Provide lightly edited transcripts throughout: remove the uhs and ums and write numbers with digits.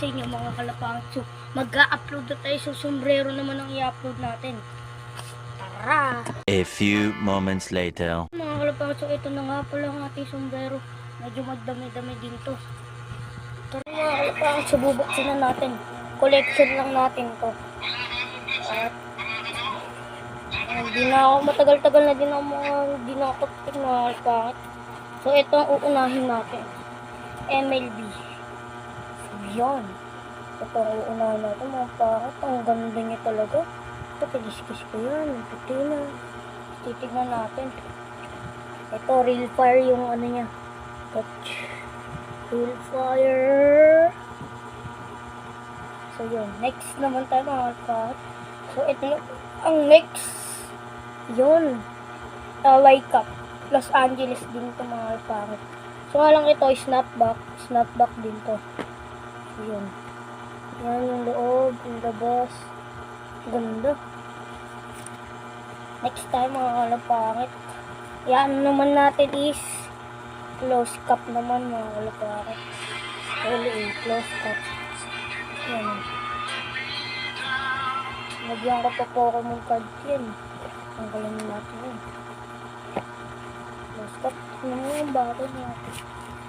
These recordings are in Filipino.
sa inyo mga kalapangit. So, mag-a-upload na tayo. So, sombrero naman ang i-upload natin. Tara! A few moments later. Mga kalapangit, so ito na nga pala ang ating sombrero. Medyo magdami-dami din to. Tara mga kalapangit, so bubuksan na natin. Collection lang natin to. At hindi na ako, matagal-tagal na din ako hindi na ako tapos mga kalapangit. So, ito ang uunahin natin. MLB. So, yan. Ito ang uunahin natin mga kalapangit. Ang ganda niya talaga. Ito, kilis-kis ko yan. Puti na. Titignan natin. Ito, real fire yung ano niya. Touch. Real fire. So, yun. Next naman tayo mga kalapangit. So, ito na. Ang next. Yun. LA Cup. Los Angeles din ito mga kalapangit. So, nga lang ito, snapback. Snapback din to. So, yun. Yan yung loob, yung labas. Ganda. Next time mga kalapangit. Yan naman natin is close cup naman mga kalapangit. LA, close cup. Yan. Nagyan ko pa Pokemon card yan. Ang galing natin yun. Close cup. Ano mo yung battle natin?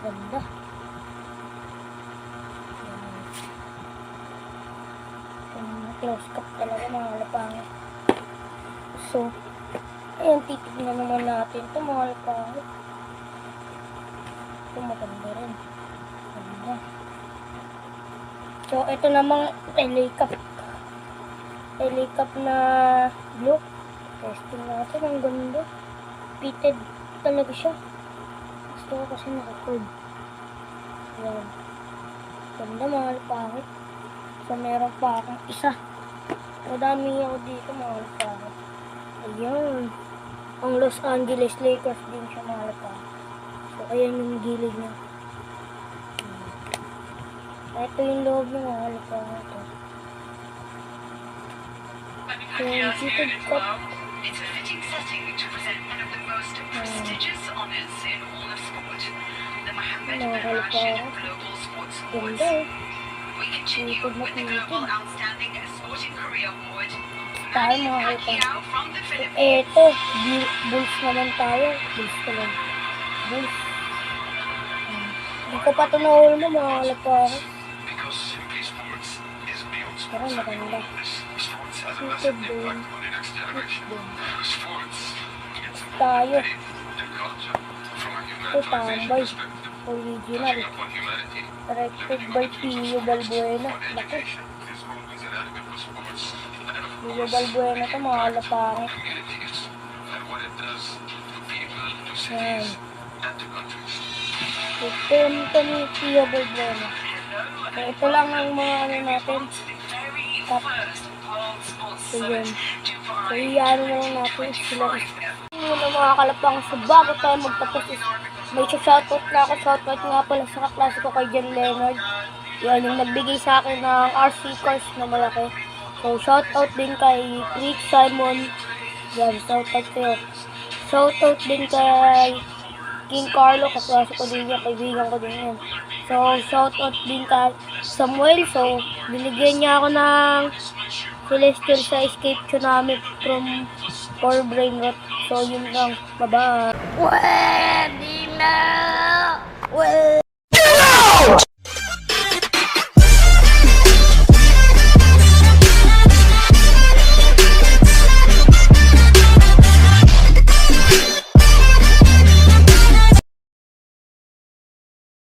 Ganda. Close cup talaga mga kalapangit. So, ayun, titignan naman natin ito mga kalapangit. Ito maganda rin. Ganda. So, ito namang LA Cup. LA Cup na blue. Testing natin. Ang ganda. Fitted talaga siya. Gusto ko kasi naka-curve. Ayan. Ganda mga kalapangit. So, meron pa akong isa. Madami ako dito mga kalapangit. Ayan. Ang Los Angeles Lakers din siya mga kalapangit. So, ayan yung gilid niya. Ito yung loob ng mga kalapangit. So, yung fitted cup. It's a fitting setting to present one of the most prestigious honors in all of sport, the Mohammed bin Rashid Global Sports Awards. We continue with the Global Outstanding Sporting Career Award. Tayo mga Manny kalapangit. Pacquiao from the Philippines. Eto, Bulls naman tayo. Bulls naman. Bulls. Hindi ko pa ito nahul mo mga kalapangit. Because Simply Sports is beyond Pero sports. maganda. Sports has a Fitted massive din. impact on the next generation. Sports gets Tayo. the culture from a Ito humanitarian tambay. perspective. Original. Touching upon humanity. Directed by Pio Balbuena. On Laki. education is always an element for sports. And of Pio course, Balbuena ito mga kalapangit. communities and what it does to people, to Yan. cities, and to countries. Ito ni Pio Balbuena. So, ito lang ang mga ano natin. Cup. So, yun. So, iyan na lang natin sila. Yun ang mga kalapang. So, bago tayo magtapos is may shoutout na ako. Shoutout nga pala sa kaklase ko kay Jen Leonard. Yan, yung nagbigay sa akin ng RC course na malaki. So, shoutout din kay Rick Simon. Yan, shoutout sa'yo. Shoutout din kay King Carlo, kaklase ko din yan, kaibigan ko din yan. So, shoutout din kay Samuel. So, binigyan niya ako ng Celestial sa Escape Tsunami from Core Brain Rot. So, yun lang. Bye-bye.